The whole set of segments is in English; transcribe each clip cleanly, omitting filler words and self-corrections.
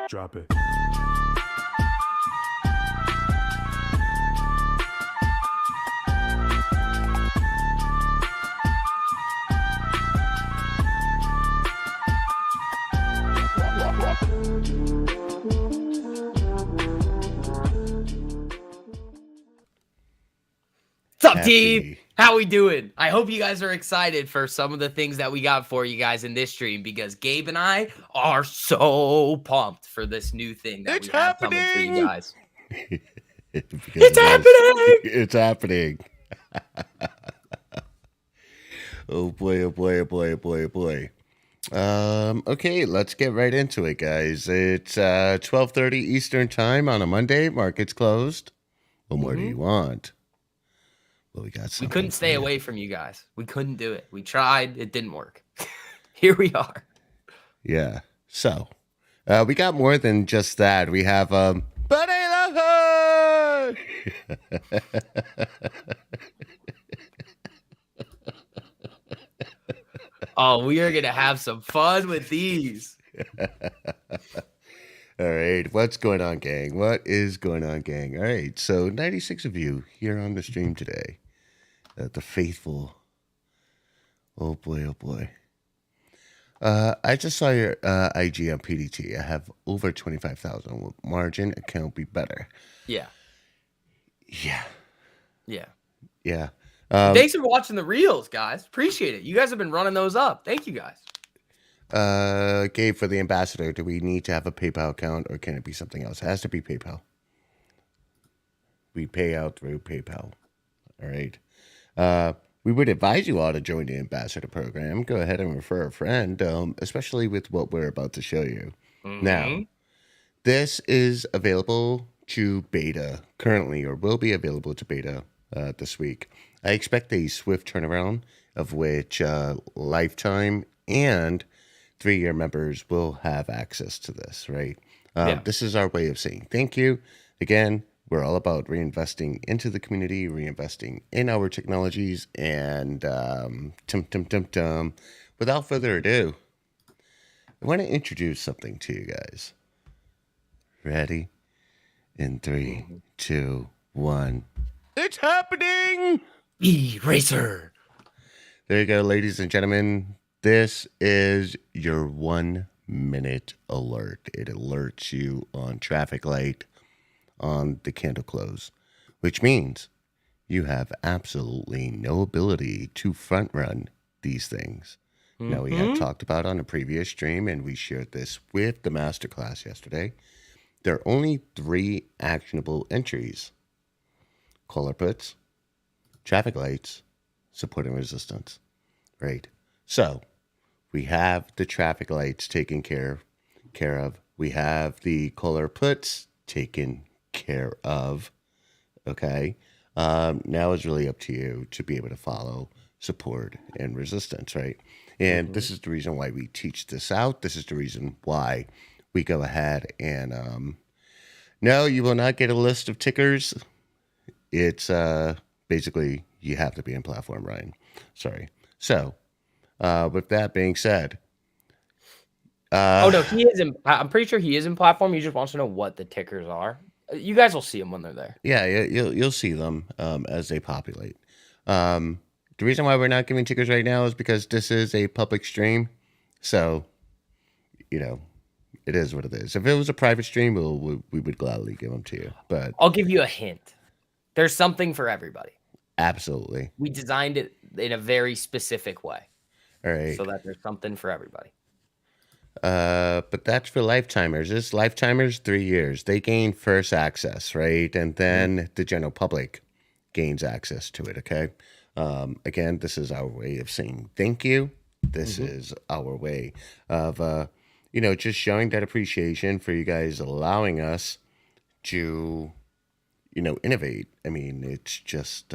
Drop it. What's up, team? How we doing? I hope you guys are excited for some of the things that we got for you guys in this stream, because Gabe and I are so pumped for this new thing that we have coming for you guys. It's happening! It's happening. Oh boy, oh boy, oh boy, oh boy, oh boy. Okay, let's get right into it, guys. It's 12:30 Eastern time on a Monday. Market's closed. What more do you want? Well, we got something. We couldn't stay away from you guys. We couldn't do it. We tried. It didn't work. Here we are. Yeah. So, we got more than just that. We have Buddy the Oh, we are gonna have some fun with these. All right, what's going on, gang? What is going on, gang? All right, so 96 of you here on the stream today. The faithful. Oh boy, oh boy. I just saw your IG on PDT. I have over 25,000. Will margin account be better? Yeah. Yeah. Yeah. Yeah. Thanks for watching the reels, guys. Appreciate it. You guys have been running those up. Thank you, guys. Gabe, for the ambassador, do we need to have a PayPal account, or can it be something else? It has to be PayPal. We pay out through PayPal. All right. We would advise you all to join the ambassador program. Go ahead and refer a friend, especially with what we're about to show you. Now, this is available to beta currently, or will be available to beta this week. I expect a swift turnaround, of which lifetime and 3-year members will have access to this, right? This is our way of saying thank you. Again, we're all about reinvesting into the community, reinvesting in our technologies, and without further ado, I want to introduce something to you guys. Ready? In 3, 2, 1. It's happening! Eraser. There you go, ladies and gentlemen. This is your 1-minute alert. It alerts you on traffic light on the candle close, which means you have absolutely no ability to front run these things. Now, we had talked about on a previous stream, and we shared this with the masterclass yesterday. There are only 3 actionable entries: caller puts, traffic lights, support and resistance. Right? So we have the traffic lights taken care of. We have the caller puts taken care of. Okay. Now it's really up to you to be able to follow support and resistance, right? And this is the reason why we teach this out. This is the reason why we go ahead and no, you will not get a list of tickers. It's basically you have to be in platform, Ryan. Sorry. So with that being said, oh no, he is in. I'm pretty sure he is in platform. He just wants to know what the tickers are. You guys will see them when they're there. Yeah, you'll see them as they populate. The reason why we're not giving tickers right now is because this is a public stream, so it is what it is. If it was a private stream, we would gladly give them to you. But I'll give you a hint. There's something for everybody. Absolutely. We designed it in a very specific way. All right. So that there's something for everybody. But that's for lifetimers. This lifetimers 3 years. They gain first access, right? And then the general public gains access to it, okay? Again, this is our way of saying thank you. This is our way of, just showing that appreciation for you guys allowing us to, innovate. I mean, it's just,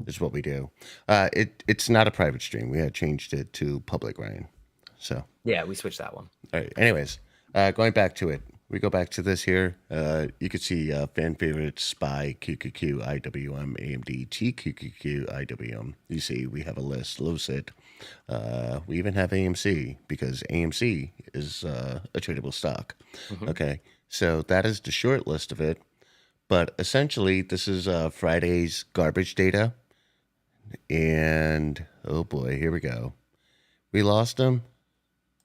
it's what we do. It's not a private stream. We had changed it to public, Ryan. So yeah, we switched that one. All right. Anyways, going back to it, we go back to this here. You can see fan favorites: SPY, QQQ, IWM, AMD, TQQQ, IWM. You see, we have a list: Lucid, We even have AMC because AMC is a tradable stock. Mhm. Okay, so that is the short list of it. But essentially, this is Friday's garbage data. And oh boy, here we go. We lost them.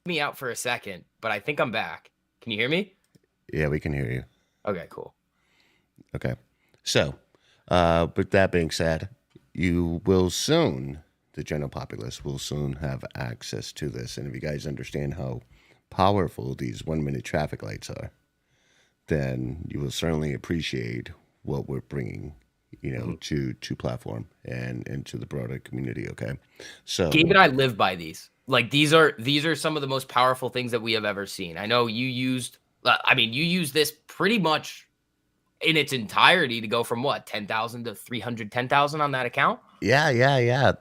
Me out for a second, but I think I'm back. Can you hear me? Yeah, we can hear you. Okay, cool. Okay. So, with that being said, you will soon, the general populace will soon have access to this. And if you guys understand how powerful these 1 minute traffic lights are, then you will certainly appreciate what we're bringing, Mhm. to platform and to the broader community. Okay. So, Gabe and I live by these. Like these are some of the most powerful things that we have ever seen. I know you used you use this pretty much in its entirety to go from what, 10,000 to 310,000 on that account? yeah.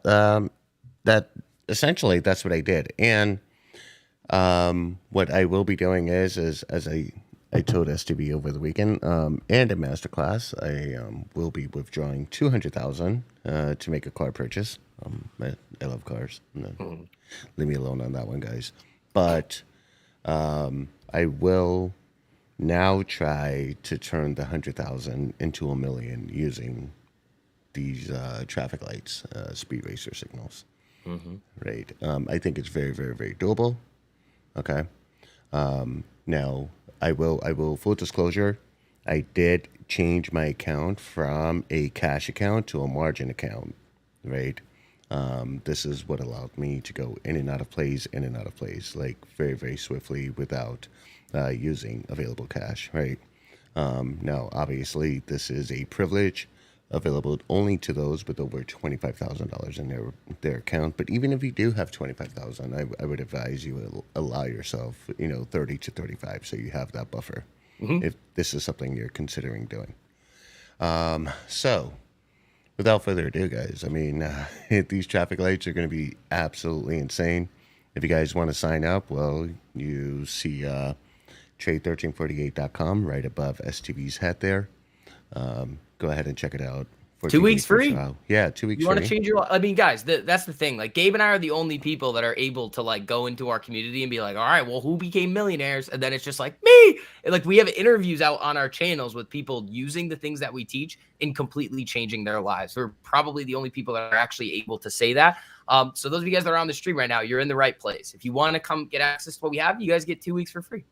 That essentially that's what I did. And what I will be doing is as I told STB over the weekend, and a masterclass, I will be withdrawing 200,000 to make a car purchase. I love cars. No, Mhm. leave me alone on that one, guys. But I will now try to turn the 100,000 into 1 million using these traffic lights, speed racer signals. Mhm. Right. I think it's very, very, very doable. Okay. Now, I will full disclosure, I did change my account from a cash account to a margin account, right? This is what allowed me to go in and out of plays, in and out of plays, like very, very swiftly without using available cash, right? Now, obviously, this is a privilege available only to those with over $25,000 in their account. But even if you do have 25,000, I would advise you allow yourself, 30 to 35, so you have that buffer Mhm. if this is something you're considering doing. So, without further ado, guys, I mean, these traffic lights are going to be absolutely insane. If you guys want to sign up, well, you see trade1348.com right above STV's head there. Go ahead and check it out. 2 14-day weeks free free. trial. Yeah, 2 weeks You want to free. change your life? I mean, guys, that's the thing. Like, Gabe and I are the only people that are able to like go into our community and be like, all right, well, who became millionaires? And then it's just like me. And, like, we have interviews out on our channels with people using the things that we teach and completely changing their lives. We're probably the only people that are actually able to say that. So those of you guys that are on the stream right now, you're in the right place. If you want to come get access to what we have, you guys get 2 weeks for free.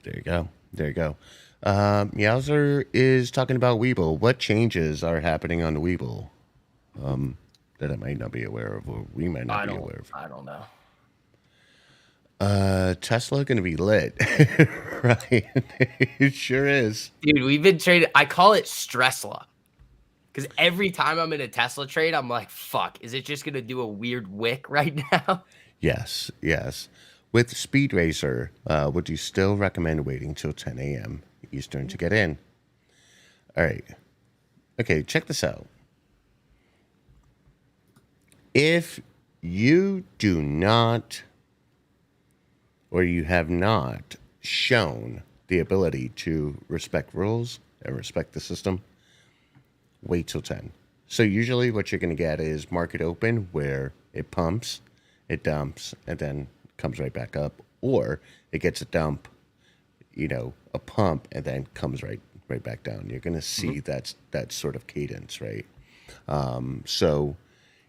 There you go. There you go. Meowser is talking about Weeble. What changes are happening on the Weeble that I might not be aware of, or we might not be aware of? I don't know. Tesla going to be lit, right? It sure is. Dude, we've been trading. I call it stress luck. Because every time I'm in a Tesla trade, I'm like, fuck, is it just going to do a weird wick right now? Yes, yes. With Speed Racer, would you still recommend waiting till 10 a.m. Eastern to get in? All right. Okay, check this out. If you do not, or you have not shown the ability to respect rules and respect the system, wait till 10. So usually what you're going to get is market open where it pumps, it dumps, and then comes right back up, or it gets a dump, a pump, and then comes right back down. You're going to see that sort of cadence, right? So,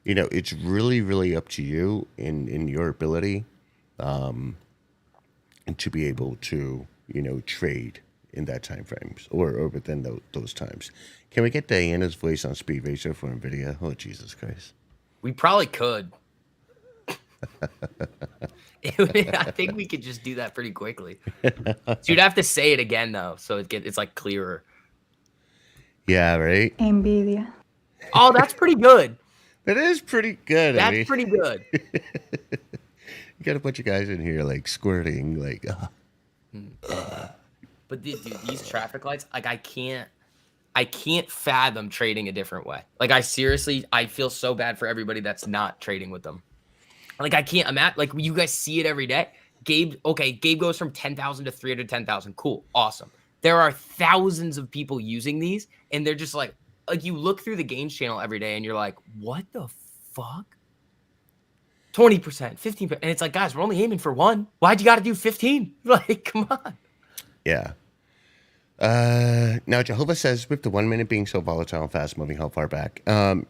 it's really, really up to you in your ability to be able to, trade in that time frames or within those times. Can we get Diana's voice on Speed Racer for Nvidia? Oh, Jesus Christ. We probably could. I think we could just do that pretty quickly. So you'd have to say it again though, so it's like clearer. Yeah, right? Nvidia. Oh, that's pretty good. That is pretty good. I That's mean, pretty good. you got a bunch of guys in here like squirting, like, But dude, these traffic lights, like I can't fathom trading a different way. Like I feel so bad for everybody that's not trading with them. Like I can't imagine. Like you guys see it every day. Gabe goes from 10,000 to 310,000. Cool, awesome. There are thousands of people using these, and they're just like you look through the gains channel every day, and you're like, what the fuck? 20%, 15%. And it's like, guys, we're only aiming for one. Why'd you got to do 15? Like, come on. Yeah. Now Jehovah says with the 1 minute being so volatile and fast moving, how far back?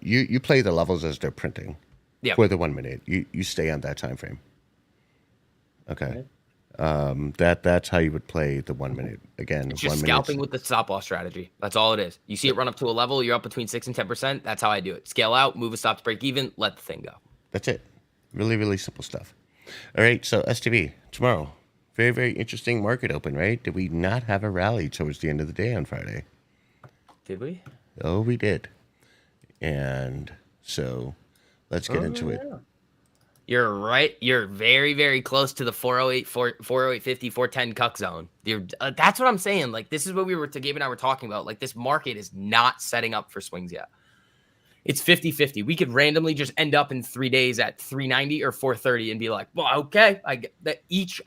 You play the levels as they're printing Yeah. for the 1 minute. You stay on that time frame. Okay. That's how you would play the 1 minute. Again, It's just scalping with the stop loss strategy. That's all it is. You see it run up to a level, you're up between 6 and 10%. That's how I do it. Scale out, move a stop to break even, let the thing go. That's it. Really, really simple stuff. All right. So STV tomorrow. Very, very interesting market open, right? Did we not have a rally towards the end of the day on Friday? Did we? Oh, we did. And so let's get into it. You're right. You're very, very close to the 408, 408.50, 410 cuck zone. That's what I'm saying. Like, this is what Gabe and I were talking about. Like, this market is not setting up for swings yet. It's 50-50. We could randomly just end up in 3 days at 390 or 430 and be like, well, okay. I get that each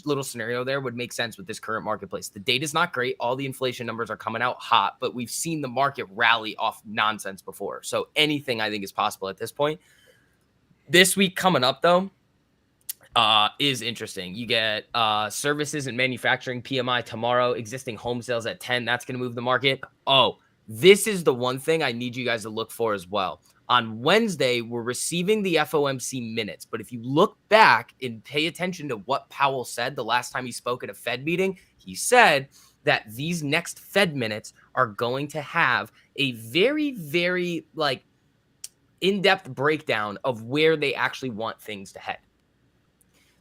little scenario there would make sense with this current marketplace. The data's not great. All the inflation numbers are coming out hot, but we've seen the market rally off nonsense before. So anything I think is possible at this point. This week coming up, though, is interesting. You get services and manufacturing PMI tomorrow, existing home sales at 10. That's going to move the market. Oh, this is the one thing I need you guys to look for as well. On Wednesday, we're receiving the FOMC minutes. But if you look back and pay attention to what Powell said the last time he spoke at a Fed meeting, he said that these next Fed minutes are going to have a very, very in-depth breakdown of where they actually want things to head.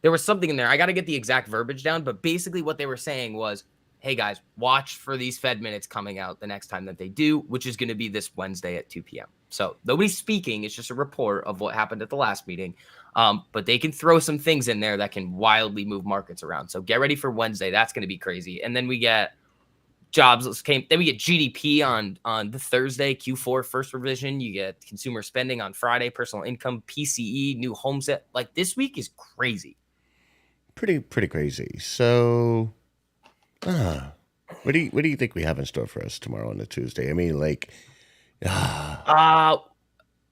There was something in there. I got to get the exact verbiage down, but basically what they were saying was, hey guys, watch for these Fed minutes coming out the next time that they do, which is going to be this Wednesday at 2 p.m. So nobody's speaking. It's just a report of what happened at the last meeting. But they can throw some things in there that can wildly move markets around. So get ready for Wednesday. That's going to be crazy. And then we get jobs came. Then we get GDP on the Thursday, Q4 first revision. You get consumer spending on Friday, personal income, PCE, new home set. Like, this week is crazy. Pretty crazy. So, what do you think we have in store for us tomorrow on the Tuesday? I mean,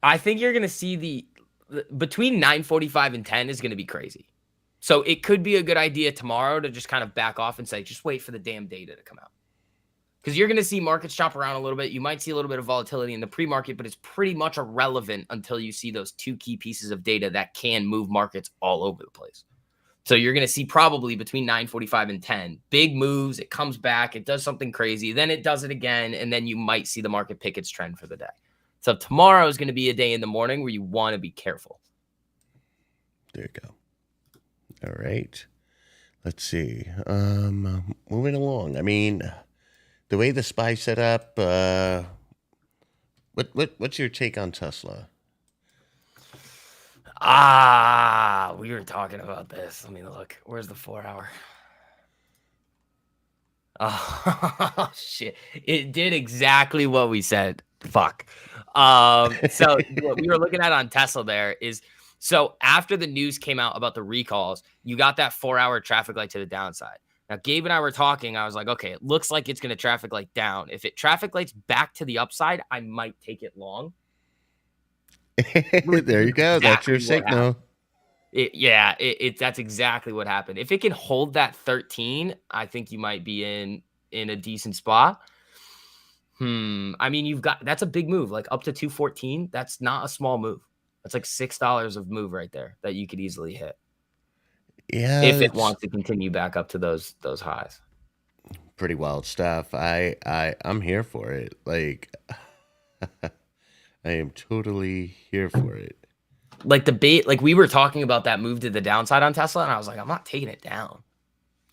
I think you're gonna see the between 9:45 and 10 is gonna be crazy. So it could be a good idea tomorrow to just kind of back off and say, just wait for the damn data to come out. Because you're going to see markets chop around a little bit. You might see a little bit of volatility in the pre-market, but it's pretty much irrelevant until you see those two key pieces of data that can move markets all over the place. So you're going to see probably between 9:45 and 10 big moves. It comes back. It does something crazy. Then it does it again. And then you might see the market pick its trend for the day. So tomorrow is going to be a day in the morning where you want to be careful. There you go. All right. Let's see. Moving along. I mean, the way the SPY set up, what's your take on Tesla? We were talking about this. Let me look. Where's the 4 hour? Oh, shit. It did exactly what we said. Fuck. So what we were looking at on Tesla there is, so after the news came out about the recalls, you got that 4 hour traffic light to the downside. Now, Gabe and I were talking. I was like, okay, it looks like it's going to traffic light down. If it traffic lights back to the upside, I might take it long. There you go. That's your signal. That's exactly what happened. If it can hold that 13, I think you might be in a decent spot. I mean, that's a big move, like up to 214. That's not a small move. That's like $6 of move right there that you could easily hit. Yeah, if it wants to continue back up to those highs. Pretty wild stuff. I'm here for it. Like, I am totally here for it. Like the bait, like we were talking about that move to the downside on Tesla, and I was like, I'm not taking it down.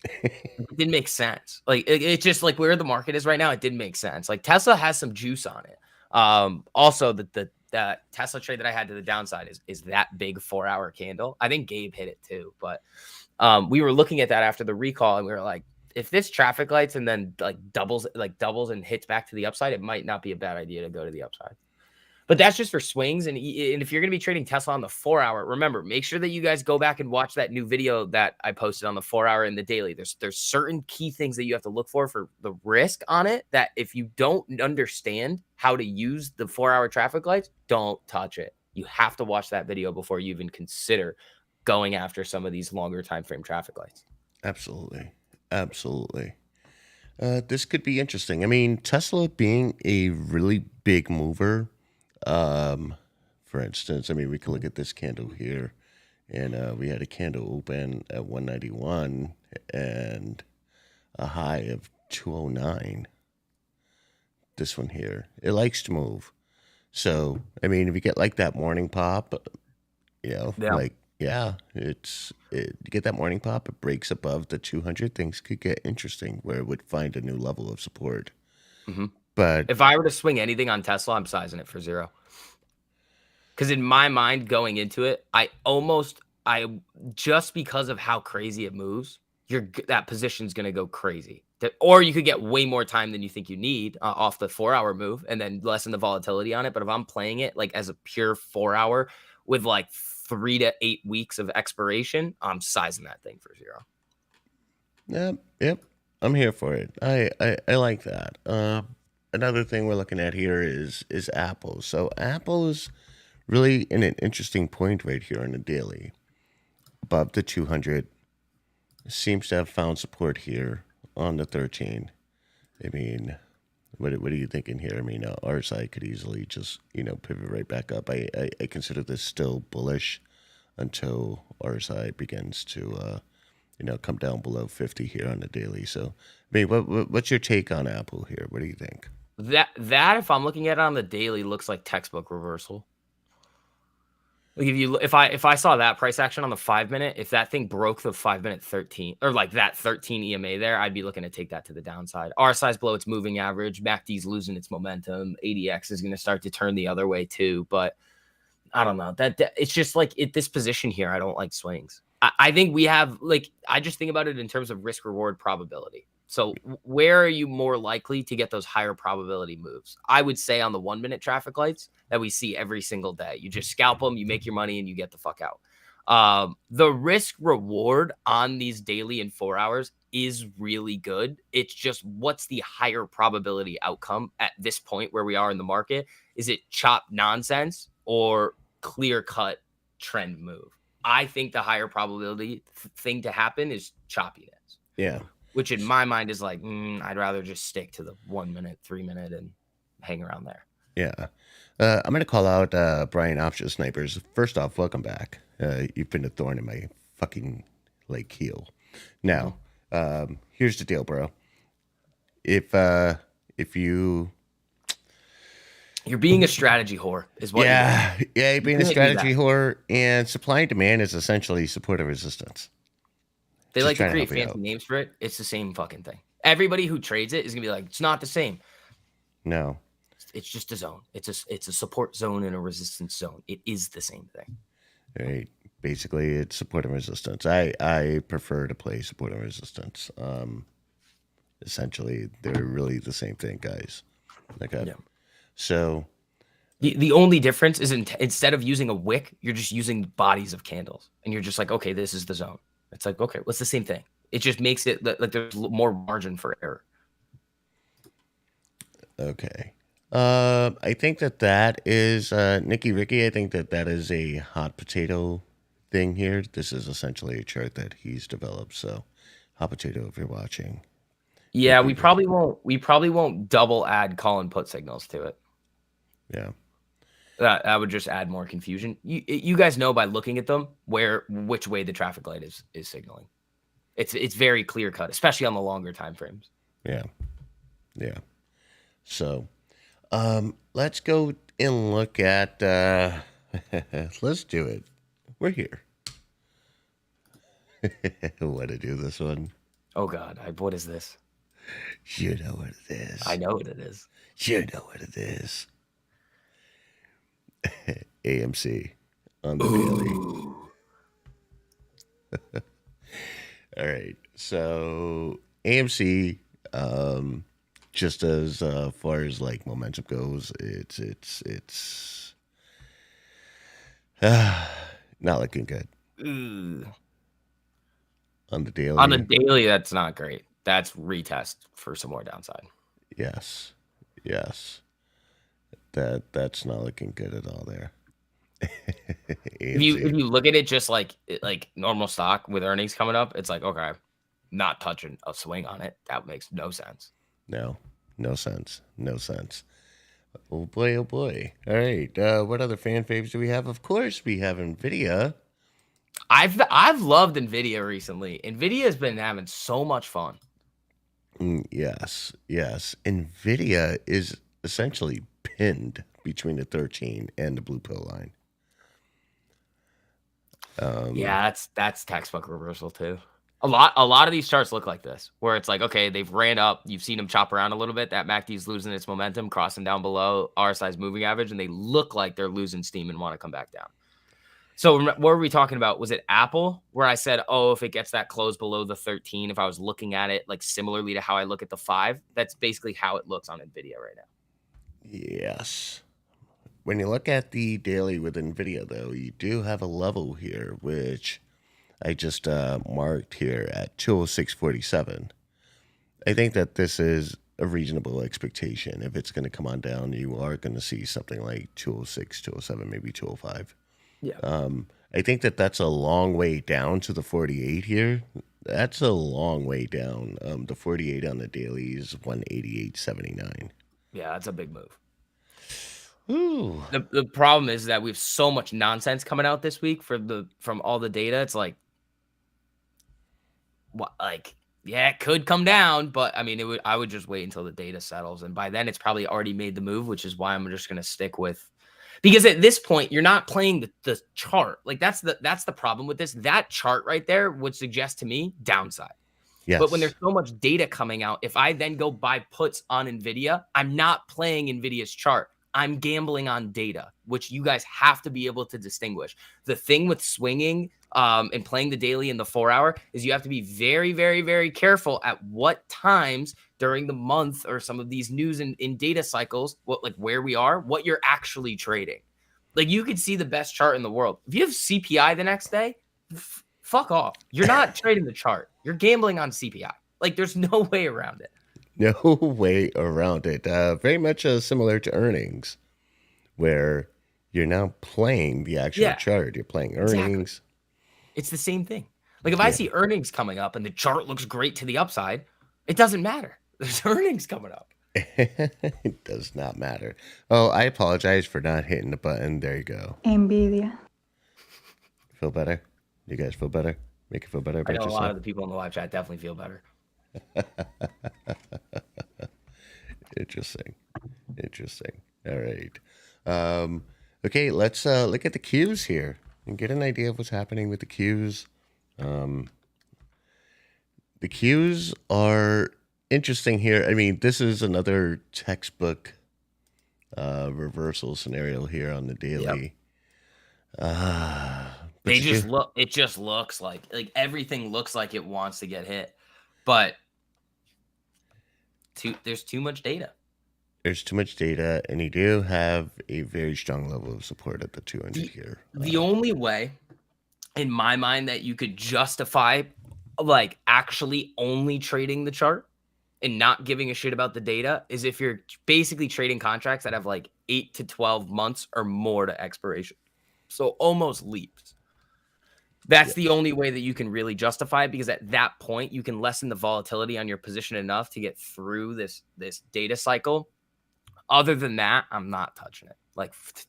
It didn't make sense. Like it's just like where the market is right now, it didn't make sense. Like Tesla has some juice on it. Also the Tesla trade that I had to the downside is that big 4 hour candle. I think Gabe hit it too, but we were looking at that after the recall, and we were like, if this traffic lights and then doubles and hits back to the upside, it might not be a bad idea to go to the upside. But that's just for swings. And if you're going to be trading Tesla on the 4 hour, remember, make sure that you guys go back and watch that new video that I posted on the 4 hour and the daily. There's certain key things that you have to look for the risk on it, that if you don't understand how to use the 4 hour traffic lights, don't touch it. You have to watch that video before you even consider going after some of these longer time frame traffic lights. Absolutely. Absolutely. This could be interesting. I mean, Tesla being a really big mover, um, for instance, I mean, we can look at this candle here, and we had a candle open at 191 and a high of 209. This one here, it likes to move. So, I mean, if you get like that morning pop, Yeah. like, yeah, you get that morning pop, it breaks above the 200, things could get interesting where it would find a new level of support. Mm-hmm. But If I were to swing anything on Tesla, I'm sizing it for 0. Because in my mind, going into it, I just because of how crazy it moves, that position's going to go crazy. Or you could get way more time than you think you need off the 4-hour move and then lessen the volatility on it. But if I'm playing it like as a pure 4-hour with like 3 to 8 weeks of expiration, I'm sizing that thing for 0. yep, I'm here for it. I like that. Another thing we're looking at here is Apple. So Apple is really in an interesting point right here on the daily, above the 200. Seems to have found support here on the 13. I mean, what are you thinking here? I mean, our side could easily just pivot right back up. I consider this still bullish until our side begins to come down below 50 here on the daily. So, I mean, what's your take on Apple here? What do you think? That if I'm looking at it on the daily, looks like textbook reversal. Like if I saw that price action on the 5-minute, if that thing broke the 5-minute 13 or like that 13 EMA there, I'd be looking to take that to the downside. RSI's below its moving average. MACD's losing its momentum. ADX is going to start to turn the other way too. But I don't know that it's just like this position here. I don't like swings. I think we have I just think about it in terms of risk reward probability. So where are you more likely to get those higher probability moves? I would say on the 1-minute traffic lights that we see every single day. You just scalp them, you make your money, and you get the fuck out. The risk reward on these daily and 4 hours is really good. It's just what's the higher probability outcome at this point where we are in the market? Is it chop nonsense or clear cut trend move? I think the higher probability thing to happen is choppiness. Yeah. Which in my mind is like, I'd rather just stick to the 1-minute, 3-minute and hang around there. Yeah. I'm going to call out Brian Option Snipers. First off, welcome back. You've been a thorn in my fucking heel. Now, here's the deal, bro. If you're being a strategy whore, is what. You're being a strategy whore, and supply and demand is essentially support and resistance. They like to create fancy names for it. It's the same fucking thing. Everybody who trades it is gonna be like, it's not the same. No, it's just a zone. It's a support zone and a resistance zone. It is the same thing. Right. Basically, it's support and resistance. I prefer to play support and resistance. Essentially, they're really the same thing, guys. Okay. Yeah. So the only difference is instead of using a wick, you're just using bodies of candles, and you're just like, okay, this is the zone. It's like, okay, what's the same thing? It just makes it like there's more margin for error. Okay. I think that is Nicky Ricky. I think that is a hot potato thing here. This is essentially a chart that he's developed. So, hot potato, if you're watching. Yeah, we probably won't double add call and put signals to it. Yeah. That would just add more confusion. You guys know by looking at them which way the traffic light is signaling. It's very clear cut, especially on the longer time frames. Yeah. Yeah. So, let's go and look at. Let's do it. We're here. Want to do this one? Oh God! What is this? You know what it is. I know what it is. You know what it is. AMC on the daily. All right. So AMC, just as far as like momentum goes, it's not looking good. On the daily. On the daily, that's not great. That's retest for some more downside. Yes. That's not looking good at all there. If you AMC. look at it just like normal stock with earnings coming up, it's like, okay, not touching a swing on it. That makes no sense. No, no sense. No sense. Oh boy, oh boy. All right. What other fan faves do we have? Of course, we have Nvidia. I've loved Nvidia recently. Nvidia has been having so much fun. Yes, yes. Nvidia is essentially pinned between the 13 and the blue pill line. Yeah, that's textbook reversal too. A lot of these charts look like this, where it's like, okay, they've ran up, you've seen them chop around a little bit. That MACD is losing its momentum, crossing down below RSI's moving average, and they look like they're losing steam and want to come back down. So what were we talking about? Was it Apple where I said, oh, if it gets that close below the 13, if I was looking at it like similarly to how I look at the 5, that's basically how it looks on Nvidia right now. Yes. When you look at the daily with Nvidia, though, you do have a level here, which I just marked here at 206.47. I think that this is a reasonable expectation. If it's going to come on down, you are going to see something like 206, 207, maybe 205. Yeah. I think that that's a long way down to the 48 here. That's a long way down. The 48 on the daily is 188.79. Yeah, that's a big move. Ooh. The problem is that we have so much nonsense coming out this week from all the data. It's like, what, like, yeah, it could come down, but I mean, I would just wait until the data settles, and by then it's probably already made the move, which is why I'm just going to stick with, because at this point you're not playing the chart. Like that's the problem with this. That chart right there would suggest to me downside. Yes. But when there's so much data coming out, if I then go buy puts on Nvidia, I'm not playing Nvidia's chart. I'm gambling on data, which you guys have to be able to distinguish. The thing with swinging and playing the daily and the 4 hour is you have to be very, very, very careful at what times during the month or some of these news and in data cycles, where we are, what you're actually trading. Like you could see the best chart in the world. If you have CPI the next day, fuck off. You're not trading the chart. You're gambling on CPI. Like there's no way around it. No way around it. Very much similar to earnings, where you're now playing the actual chart. You're playing earnings. Exactly. It's the same thing. Like if I see earnings coming up and the chart looks great to the upside, it doesn't matter. There's earnings coming up. It does not matter. Oh, I apologize for not hitting the button. There you go. Nvidia. Feel better? You guys feel better? Make you feel better about yourself? A lot of the people in the live chat definitely feel better. Interesting. All right. Okay, let's look at the cues here and get an idea of what's happening with the cues. The cues are interesting here. I mean, this is another textbook reversal scenario here on the daily. Yep. It just looks like everything looks like it wants to get hit, but there's too much data. There's too much data, and you do have a very strong level of support at the 200 here. The only way, in my mind, that you could justify actually only trading the chart and not giving a shit about the data is if you're basically trading contracts that have 8 to 12 months or more to expiration. So almost leaps. That's the only way that you can really justify it, because at that point you can lessen the volatility on your position enough to get through this data cycle. Other than that, I'm not touching it.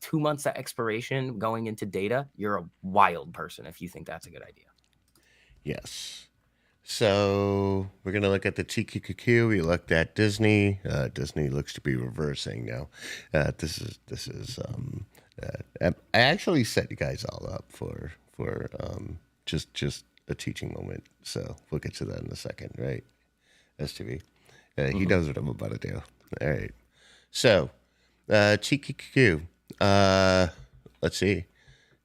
2 months at expiration going into data, you're a wild person if you think that's a good idea. Yes. So we're going to look at the TQQQ. We looked at Disney. Disney looks to be reversing now. This is I actually set you guys all up for just a teaching moment. So we'll get to that in a second, right? STV. He knows what I'm about to do. All right. So, TQQ. Let's see.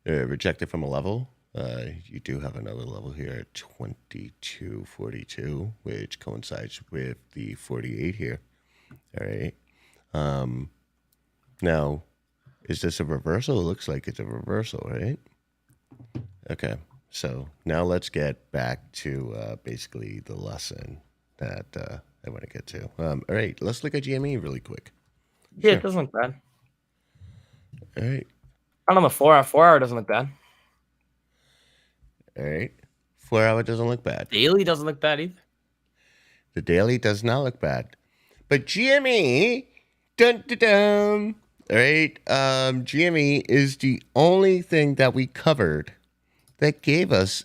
Rejected from a level. You do have another level here at 2242, which coincides with the 48 here. All right. Now, is this a reversal? It looks like it's a reversal, right? Okay. So now let's get back to basically the lesson that I want to get to. All right. Let's look at GME really quick. Yeah, sure. It doesn't look bad. All right. I don't know. 4 hour doesn't look bad. All right. 4 hour doesn't look bad. Daily doesn't look bad either. The daily does not look bad. But GME, dun dun dun. All right. GME is the only thing that we covered that gave us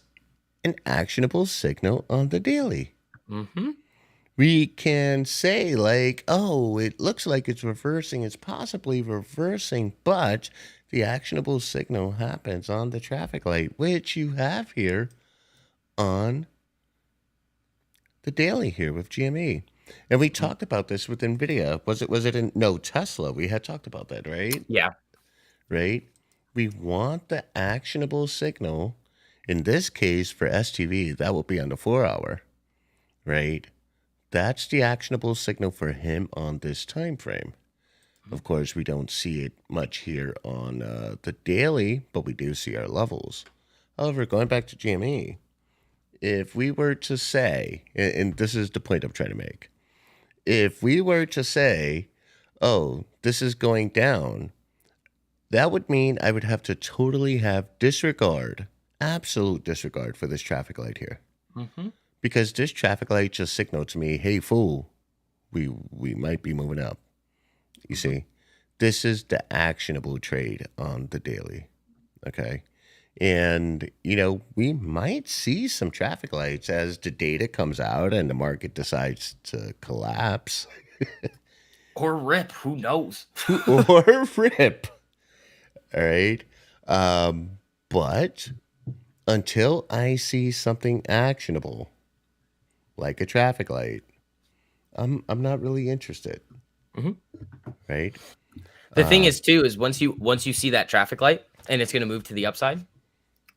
an actionable signal on the daily. Mm-hmm. We can say, like, oh, it looks like it's reversing, it's possibly reversing, but the actionable signal happens on the traffic light, which you have here on the daily here with GME. And we talked about this with Nvidia. No, Tesla. We had talked about that, right? Yeah. Right? We want the actionable signal. In this case, for STV, that will be on the 4 hour, right? That's the actionable signal for him on this time frame. Of course, we don't see it much here on the daily, but we do see our levels. However, going back to GME, if we were to say, and this is the point I'm trying to make, if we were to say, oh, this is going down, that would mean I would have to totally have disregard, absolute disregard for this traffic light here. Mm-hmm. Because this traffic light just signaled to me, hey, fool, we might be moving up. You see, this is the actionable trade on the daily. Okay. And, we might see some traffic lights as the data comes out and the market decides to collapse. Or rip. Who knows? Or rip. All right. But until I see something actionable, like a traffic light, I'm not really interested. Mm-hmm. Right. The thing is, too, is once you see that traffic light and it's going to move to the upside,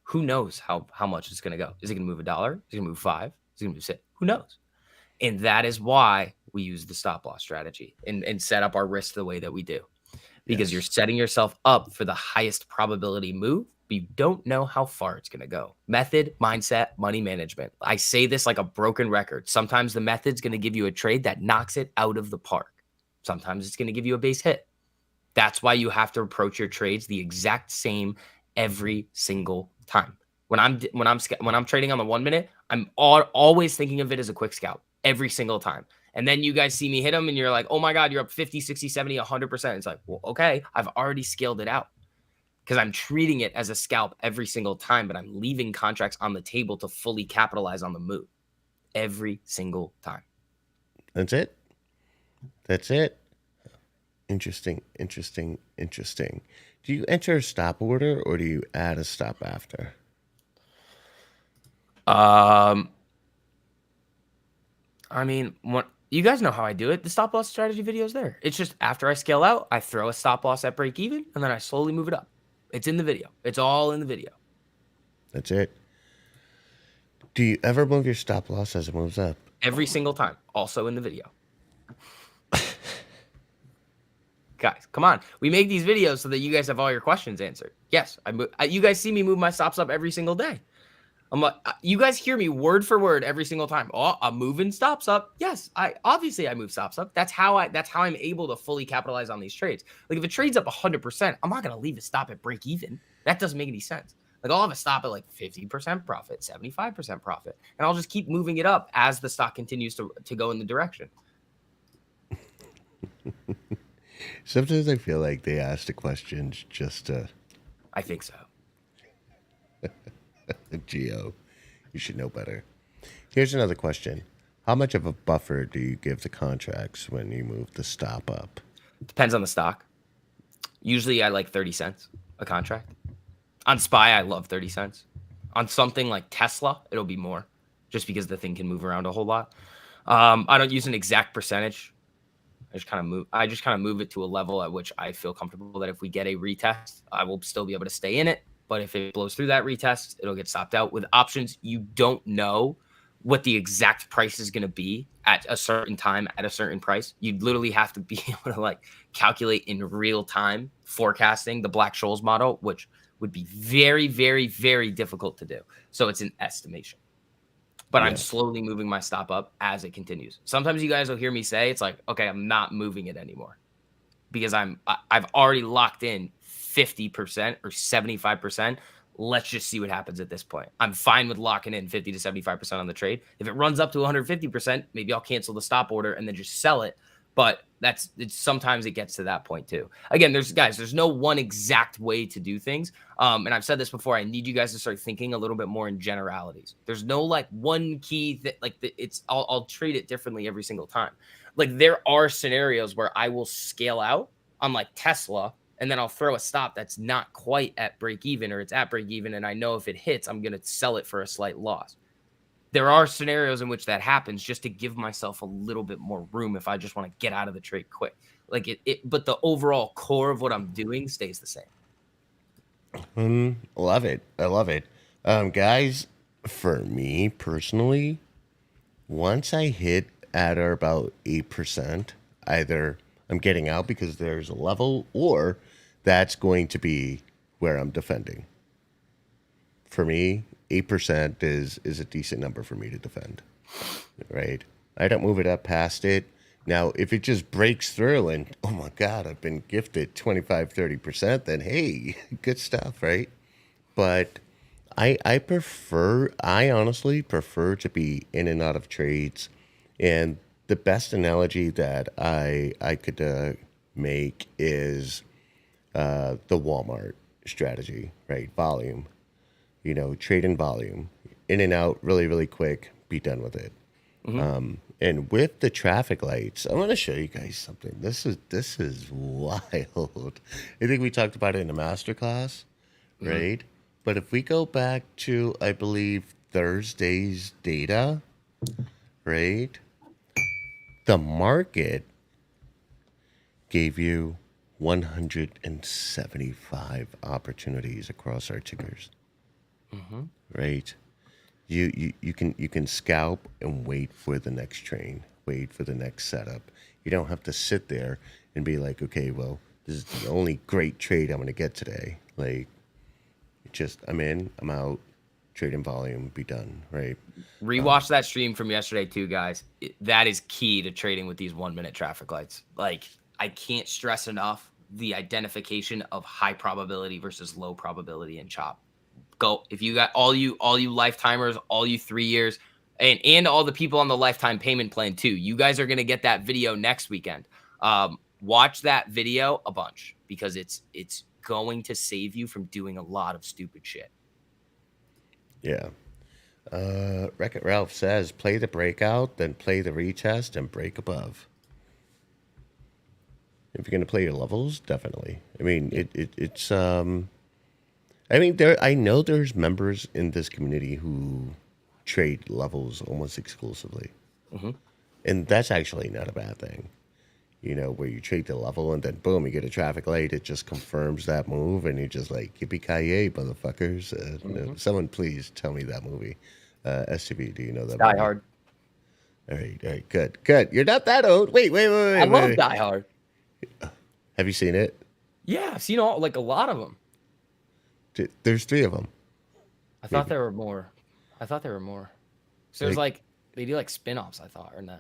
who knows how much it's going to go? Is it going to move $1? Is it going to move 5? Is it going to move 6? Who knows? And that is why we use the stop loss strategy and set up our risk the way that we do. Because you're setting yourself up for the highest probability move, but you don't know how far it's going to go. Method, mindset, money management. I say this like a broken record. Sometimes the method's going to give you a trade that knocks it out of the park. Sometimes it's going to give you a base hit. That's why you have to approach your trades the exact same every single time. When I'm trading on the 1 minute, I'm always thinking of it as a quick scalp every single time. And then you guys see me hit them and you're like, oh my God, you're up 50, 60, 70, 100%. It's like, well, okay, I've already scaled it out because I'm treating it as a scalp every single time, but I'm leaving contracts on the table to fully capitalize on the move every single time. That's it. That's it. Interesting. Do you enter a stop order or do you add a stop after? I mean, you guys know how I do it. The stop loss strategy video is there. It's just after I scale out, I throw a stop loss at break even, and then I slowly move it up. It's in the video. It's all in the video. That's it. Do you ever move your stop loss as it moves up? Every single time. Also in the video. Guys, come on. We make these videos so that you guys have all your questions answered. Yes, you guys see me move my stops up every single day. I'm like, you guys hear me word for word every single time. Oh, I'm moving stops up. Yes, I move stops up. That's how I'm able to fully capitalize on these trades. Like if a trade's up 100%, I'm not gonna leave a stop at break even. That doesn't make any sense. Like I'll have a stop at like 50% profit, 75% profit, and I'll just keep moving it up as the stock continues to go in the direction. Sometimes I feel like they ask the questions just to. I think so. Geo, you should know better. Here's another question. How much of a buffer do you give the contracts when you move the stop up? Depends on the stock. Usually I like 30 cents a contract. On SPY, I love 30 cents. On something like Tesla, it'll be more just because the thing can move around a whole lot. I don't use an exact percentage. I just kind of move it to a level at which I feel comfortable that if we get a retest, I will still be able to stay in it. But if it blows through that retest, it'll get stopped out. With options, you don't know what the exact price is going to be at a certain time at a certain price. You literally have to be able to like calculate in real time forecasting the Black-Scholes model, which would be very, very, very difficult to do. So it's an estimation. But I'm slowly moving my stop up as it continues. Sometimes you guys will hear me say, it's like, okay, I'm not moving it anymore because I've already locked in 50% or 75%. Let's just see what happens at this point. I'm fine with locking in 50 to 75% on the trade. If it runs up to 150%, maybe I'll cancel the stop order and then just sell it. But sometimes it gets to that point too. Again, there's no one exact way to do things. And I've said this before. I need you guys to start thinking a little bit more in generalities. There's no like one key that I'll treat it differently every single time. Like there are scenarios where I will scale out on like Tesla, and then I'll throw a stop that's not quite at break even, or it's at break even, and I know if it hits, I'm going to sell it for a slight loss. There are scenarios in which that happens just to give myself a little bit more room if I just want to get out of the trade quick. Like but the overall core of what I'm doing stays the same. Love it. I love it. Guys, for me personally, once I hit at or about 8%, either I'm getting out because there's a level, or that's going to be where I'm defending. For me, 8% is a decent number for me to defend, right? I don't move it up past it. Now, if it just breaks through and, oh my God, I've been gifted 25, 30%, then hey, good stuff, right? But I honestly prefer to be in and out of trades. And the best analogy that I could make is the Walmart strategy, right? Volume, trade in volume, in and out really, really quick, be done with it. And with the traffic lights, I want to show you guys something. This is wild. I think we talked about it in the masterclass, right? But if we go back to, I believe, Thursday's data, right? The market gave you 175 opportunities across our tickers, right? You can scalp and wait for the next train, wait for the next setup. You don't have to sit there and be like, okay, well, this is the only great trade I'm going to get today. Like, I'm in, I'm out, trading volume, be done, right? Rewatch that stream from yesterday too, guys. That is key to trading with these 1 minute traffic lights. Like, I can't stress enough the identification of high probability versus low probability in chop. Go. If you got all you lifetimers, all you 3 years, and all the people on the lifetime payment plan too, you guys are going to get that video next weekend. Watch that video a bunch, because it's going to save you from doing a lot of stupid shit. Yeah. Wreck-It Ralph says, play the breakout, then play the retest and break above. If you're going to play your levels, definitely. I mean, it's I know there's members in this community who trade levels almost exclusively. And that's actually not a bad thing. Where you trade the level and then boom, you get a traffic light. It just confirms that move, and you're just like, yippee-ki-yay, motherfuckers. Someone please tell me that movie. STV, do you know that Die movie? Hard. All right, good. You're not that old. Wait. I love Die Hard. Have you seen it? Yeah, I've seen a lot of them. There's 3 of them. I thought there were more. So there's they do spin-offs, I thought, or no?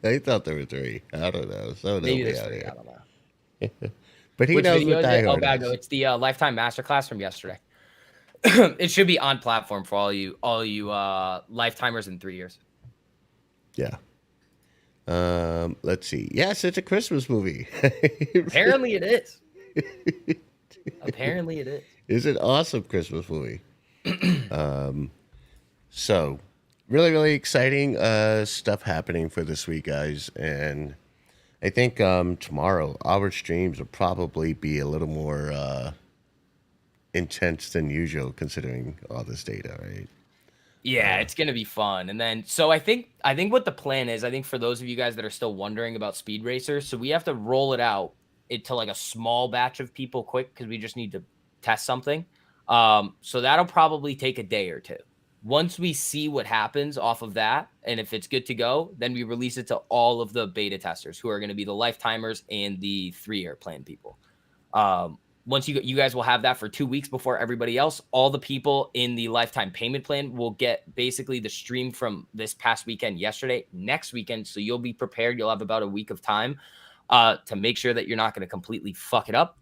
I thought there were 3. I don't know. So maybe there's 3. I don't know. But he knows what Die Hard is. No, it's the Lifetime Masterclass from yesterday. It should be on platform for all you lifetimers in 3 years. Yeah. Let's see. Yes, it's a Christmas movie. Apparently it is. It's an awesome Christmas movie. So really, really exciting stuff happening for this week, guys. And I think tomorrow our streams will probably be a little more intense than usual, considering all this data, right? Yeah, it's gonna be fun. And then, so I think what the plan is, I think for those of you guys that are still wondering about Speed Racers, so we have to roll it out into a small batch of people quick, because we just need to test something. So that'll probably take a day or 2. Once we see what happens off of that, and if it's good to go, then we release it to all of the beta testers, who are going to be the lifetimers and the 3-year plan people. Once you guys will have that for 2 weeks before everybody else. All the people in the lifetime payment plan will get basically the stream from this past weekend, yesterday, next weekend. So you'll be prepared. You'll have about a week of time. to make sure that you're not going to completely fuck it up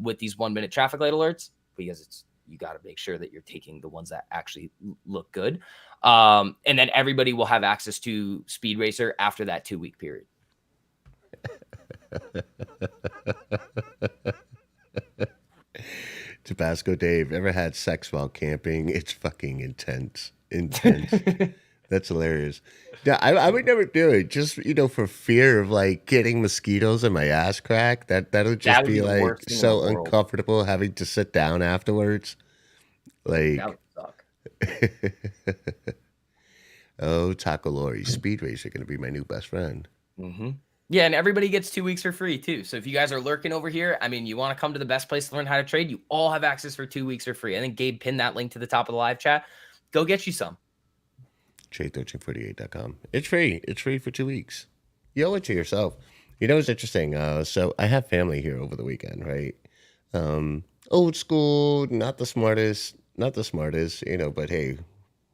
with these 1 minute traffic light alerts, because you got to make sure that you're taking the ones that actually look good. And then everybody will have access to Speed Racer after that 2-week period. Tabasco Dave, ever had sex while camping? It's fucking intense. That's hilarious. Yeah, I would never do it, just for fear of like getting mosquitoes in my ass crack. That'll just be like so uncomfortable having to sit down afterwards. Like that would suck. Oh, Taco Lori, Speed Racer going to be my new best friend. Mm-hmm. Yeah, and everybody gets 2 weeks for free too. So if you guys are lurking over here, I mean, you want to come to the best place to learn how to trade, you all have access for 2 weeks for free. I think Gabe pinned that link to the top of the live chat. Go get you some. Trade1348.com. It's free. It's free for 2 weeks. You owe it to yourself. You know what's interesting? So I have family here over the weekend, right? Old school, not the smartest, but hey,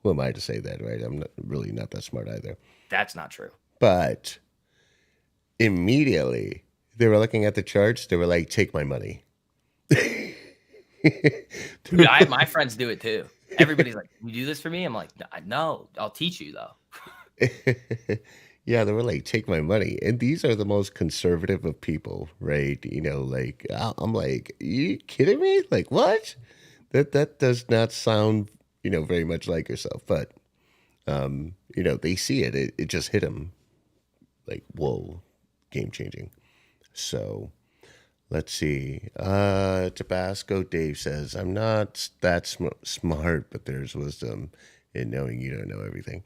who am I to say that, right? I'm really not that smart either. That's not true. But immediately they were looking at the charts. They were like, take my money. Dude, my friends do it too. Everybody's like, you do this for me? I'm like, no, I'll teach you though. Yeah, they were like, take my money. And these are the most conservative of people, right? Like, I'm like, you kidding me? Like, what? That does not sound, very much like yourself. But, they see it. It just hit them like, whoa, game changing. So let's see. Tabasco Dave says, I'm not that smart, but there's wisdom in knowing you don't know everything.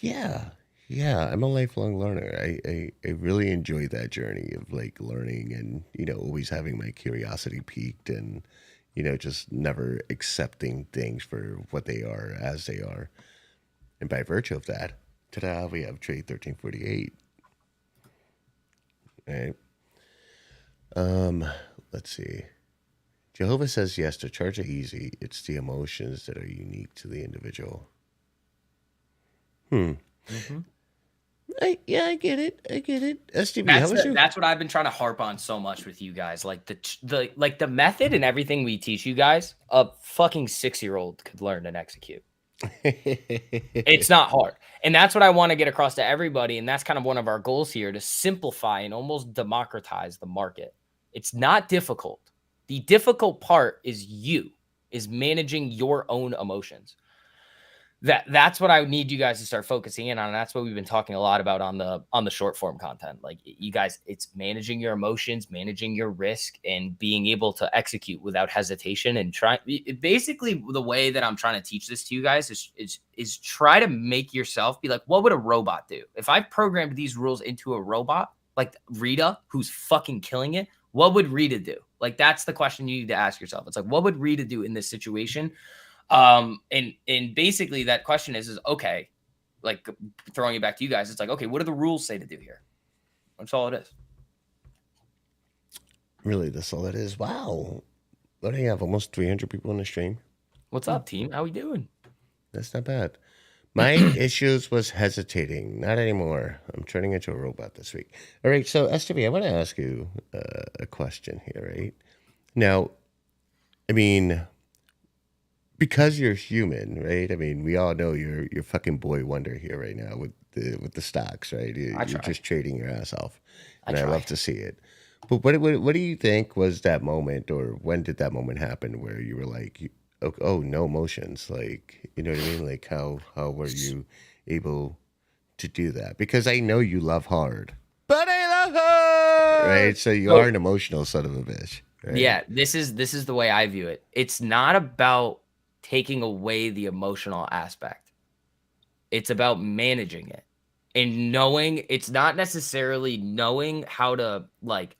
Yeah, I'm a lifelong learner. I really enjoy that journey of like learning and, always having my curiosity piqued and, just never accepting things for what they are as they are. And by virtue of that, ta-da, we have Trade 1348. All right. Let's see. Jehovah says yes, to charge are easy. It's the emotions that are unique to the individual. Mm-hmm. I get it. STB, that's what I've been trying to harp on so much with you guys. Like the method and everything we teach you guys, a fucking 6-year-old could learn and execute. It's not hard. And that's what I want to get across to everybody. And that's kind of one of our goals here, to simplify and almost democratize the market. It's not difficult. The difficult part is managing your own emotions. That's what I need you guys to start focusing in on. And that's what we've been talking a lot about on the short form content. Like, you guys, it's managing your emotions, managing your risk, and being able to execute without hesitation. And basically the way that I'm trying to teach this to you guys is try to make yourself be like, what would a robot do? If I programmed these rules into a robot, like Rita, who's fucking killing it, what would Rita do? Like, that's the question you need to ask yourself. It's like, what would Rita do in this situation? And basically that question is okay, like, throwing it back to you guys. It's like, okay, what do the rules say to do here? That's all it is. Really, that's all it is. Wow. What do you have? Almost 300 people on the stream. What's up, team? How we doing? That's not bad. My issues was hesitating. Not anymore. I'm turning into a robot this week. All right. So, STV, I want to ask you a question here, right? Now, I mean, because you're human, right? I mean, we all know you're fucking boy wonder here right now with the stocks, right? You're just trading your ass off, and I love to see it. But what do you think was that moment, or when did that moment happen where you were like, oh, no emotions, like, you know what I mean? Like, how were you able to do that? Because I know you love hard, but I love hard, right? So you are an emotional son of a bitch, right? Yeah, this is the way I view it. It's not about taking away the emotional aspect. It's about managing it and knowing. It's not necessarily knowing how to, like,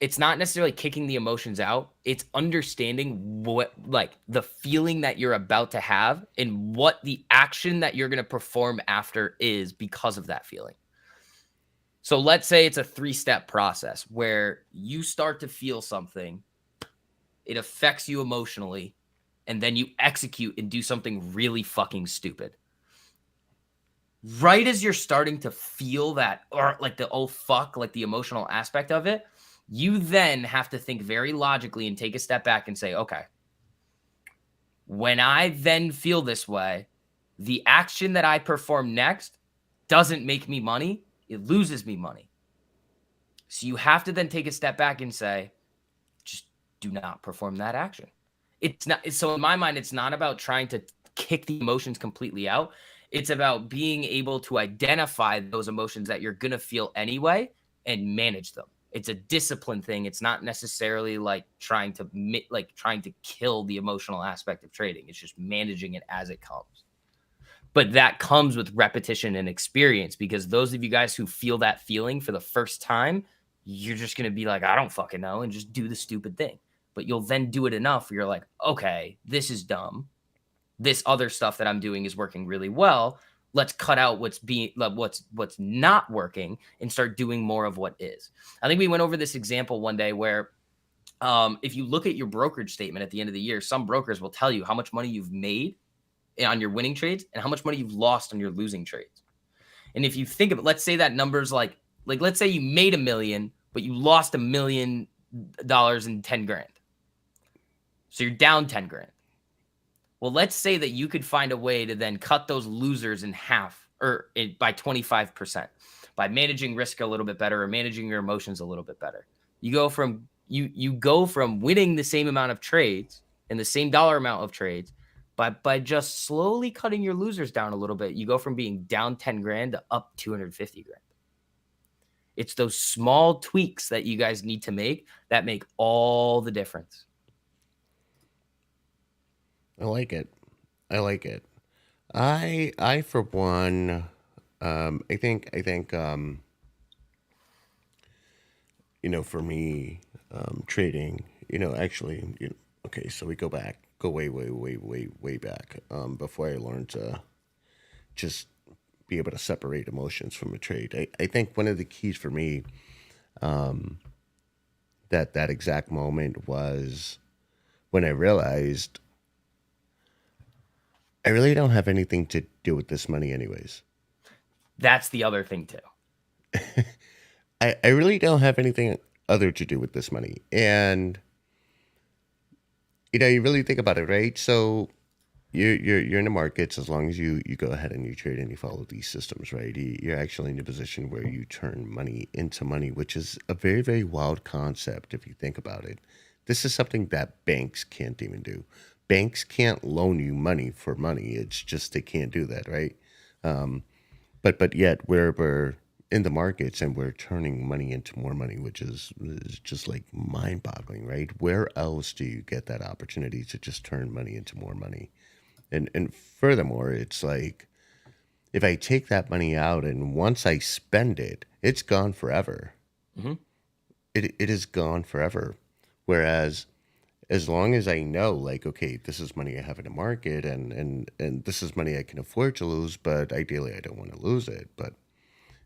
it's not necessarily kicking the emotions out. It's understanding what, like, the feeling that you're about to have and what the action that you're going to perform after is because of that feeling. So let's say it's a 3-step process where you start to feel something, it affects you emotionally, and then you execute and do something really fucking stupid. right as you're starting to feel that, or like the oh fuck, like the emotional aspect of it, you then have to think very logically and take a step back and say, okay, when I then feel this way, the action that I perform next doesn't make me money, it loses me money. So you have to then take a step back and say, just do not perform that action. It's not so in my mind, it's not about trying to kick the emotions completely out. It's about being able to identify those emotions that you're going to feel anyway and manage them. It's a discipline thing. It's not necessarily like trying to kill the emotional aspect of trading. It's just managing it as it comes. But that comes with repetition and experience, because those of you guys who feel that feeling for the first time, you're just going to be like, I don't fucking know, and just do the stupid thing. But you'll then do it enough where you're like, okay, this is dumb. This other stuff that I'm doing is working really well. Let's cut out what's not working and start doing more of what is. I think we went over this example one day where if you look at your brokerage statement at the end of the year, some brokers will tell you how much money you've made on your winning trades and how much money you've lost on your losing trades. And if you think of it, let's say that number's like let's say you made $1 million, but you lost $1 million in 10 grand. So you're down 10 grand. Well, let's say that you could find a way to then cut those losers in half or by 25% by managing risk a little bit better or managing your emotions a little bit better. You go from winning the same amount of trades and the same dollar amount of trades by just slowly cutting your losers down a little bit. You go from being down 10 grand to up 250 grand. It's those small tweaks that you guys need to make that make all the difference. I like it. I like it. I for one, I think, for me, trading, actually, okay, so we go way, way, way, way, way back, before I learned to just be able to separate emotions from a trade. I think one of the keys for me, that exact moment was when I realized I really don't have anything to do with this money anyways. That's the other thing too. I really don't have anything other to do with this money. And you really think about it, right? So you're in the markets as long as you go ahead and you trade and you follow these systems, right? You're actually in a position where you turn money into money, which is a very, very wild concept if you think about it. This is something that banks can't even do. Banks can't loan you money for money. It's just they can't do that, right? But yet we're in the markets and we're turning money into more money, which is just like mind boggling, right? Where else do you get that opportunity to just turn money into more money? And furthermore, it's like if I take that money out and once I spend it, it's gone forever. Mm-hmm. It is gone forever. Whereas as long as I know, like, okay, this is money I have in the market and this is money I can afford to lose, but ideally I don't want to lose it. But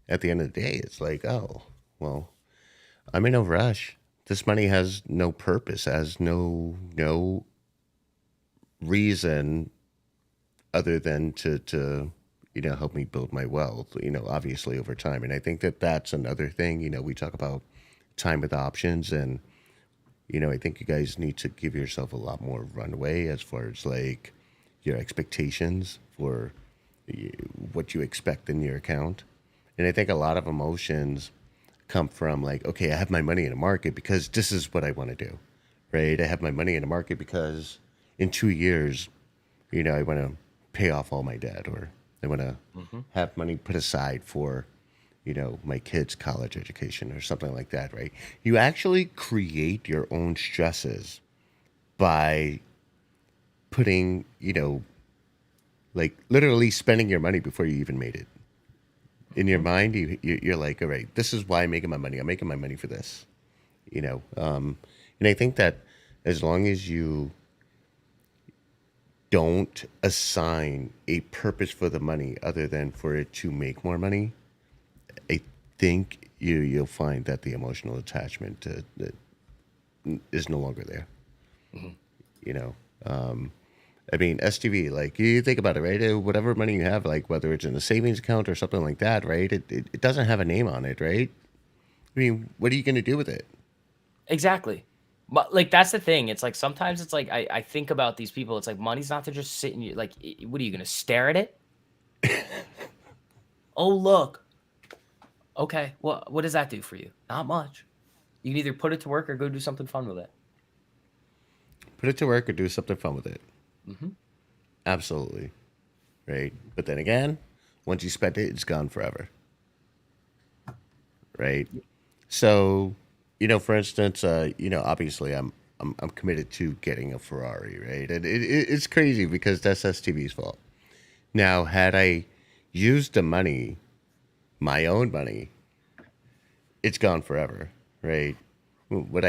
at the end of the day, it's like, oh, well, I'm in no rush. This money has no purpose, has no reason other than to help me build my wealth, obviously over time. And I think that that's another thing. We talk about time with options, and I think you guys need to give yourself a lot more runway as far as like your expectations for what you expect in your account. And I think a lot of emotions come from like, okay, I have my money in the market because this is what I want to do, right? I have my money in the market because in 2 years, I want to pay off all my debt, or I want to have money put aside for, my kids' college education or something like that, right? You actually create your own stresses by putting, like literally spending your money before you even made it. In your mind, you're like, all right, this is why I'm making my money. I'm making my money for this, and I think that as long as you don't assign a purpose for the money other than for it to make more money, I think you'll find that the emotional attachment is no longer there. Mm-hmm. You know, um, I mean, STV, like you think about it, right? Whatever money you have, like whether it's in a savings account or something like that, right? It doesn't have a name on it, right? I mean, what are you going to do with it? Exactly. But like that's the thing. It's like sometimes it's like I think about these people. It's like money's not to just sit in you. Like, what are you gonna stare at it? Oh look. Okay. What does that do for you? Not much. You can either put it to work or go do something fun with it. Put it to work or do something fun with it. Hmm. Absolutely, right? But then again, once you spend it, it's gone forever, right? So, for instance, obviously, I'm committed to getting a Ferrari, right? And it's crazy because that's STV's fault. Now, had I used the money, my own money, it's gone forever, right? What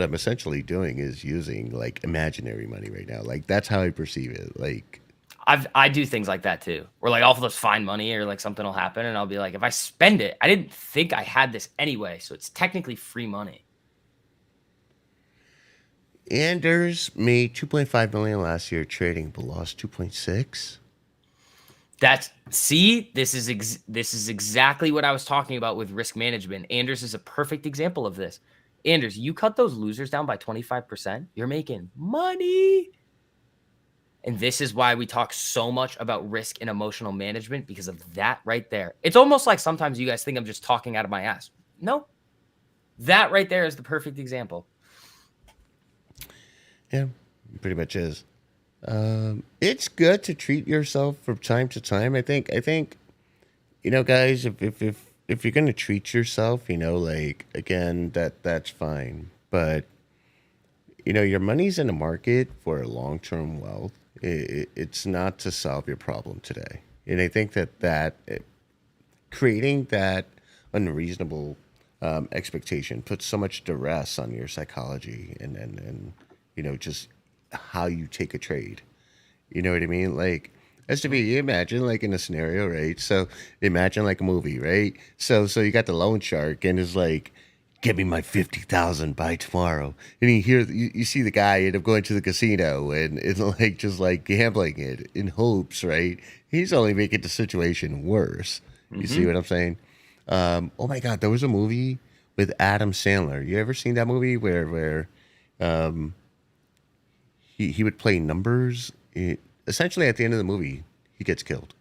I'm essentially doing is using like imaginary money right now. Like that's how I perceive it. Like I do things like that too. Or like I'll just find money or like something will happen and I'll be like, if I spend it, I didn't think I had this anyway, so it's technically free money. Anders made 2.5 million last year trading, but lost 2.6. This is exactly what I was talking about with risk management. Anders is a perfect example of this. Anders, you cut those losers down by 25%, you're making money. And this is why we talk so much about risk and emotional management because of that right there. It's almost like sometimes you guys think I'm just talking out of my ass. No, that right there is the perfect example. Yeah, pretty much is. It's good to treat yourself from time to time. I think, guys, if you're gonna treat yourself, like again, that's fine. But your money's in the market for long term wealth. It's not to solve your problem today. And I think that creating that unreasonable expectation puts so much duress on your psychology and just how you take a trade. You know what I mean? Like, as to be, you imagine like in a scenario, right? So imagine like a movie, right? So you got the loan shark, and it's like, "Give me my 50,000 by tomorrow." And you see the guy end up going to the casino and it's like just like gambling it in hopes, right? He's only making the situation worse. You see Mm-hmm. what I'm saying? Oh my God, there was a movie with Adam Sandler. You ever seen that movie where he would play numbers? Essentially, at the end of the movie, he gets killed.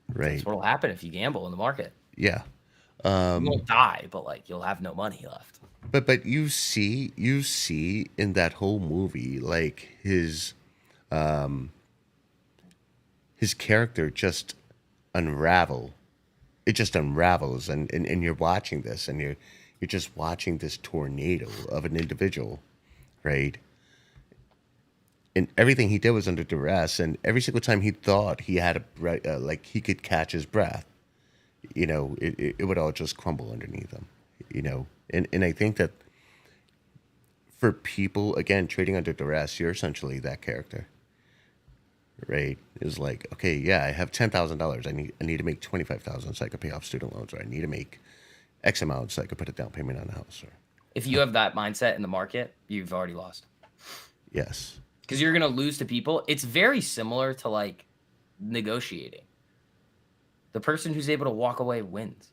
That's Right? what will happen if you gamble in the market. Yeah. You won't die, but like you'll have no money left. But you see in that whole movie like his character just unravel. It just unravels, and you're watching this, and you're just watching this tornado of an individual, right? And everything he did was under duress, and every single time he thought he had like he could catch his breath, it would all just crumble underneath him, and I think that for people, again, trading under duress, you're essentially that character, right? Is like, okay, yeah, I have $10,000. I need to make 25,000 so I can pay off student loans, or I need to make X amount so I can put a down payment on the house. Or If you have that mindset in the market, you've already lost. yes, Because you're gonna lose to people. It's very similar to like negotiating. The person who's able to walk away wins.